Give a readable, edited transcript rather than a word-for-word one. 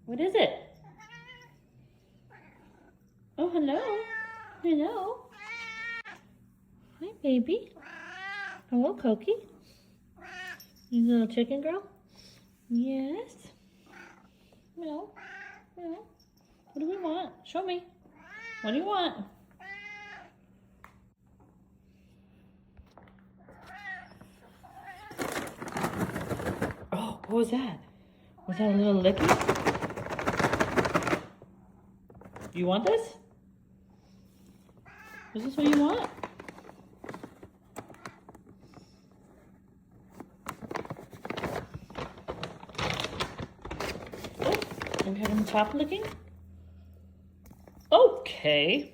What is it? Oh, hello. Hello. Hi, baby. Hello, Cokie. You little chicken girl? Yes. Hello. Hello. What do we want? Show me. What do you want? Oh, what was that? Was that a little licky? You want this? Is this what you want? Oh, are we having top licking? Okay.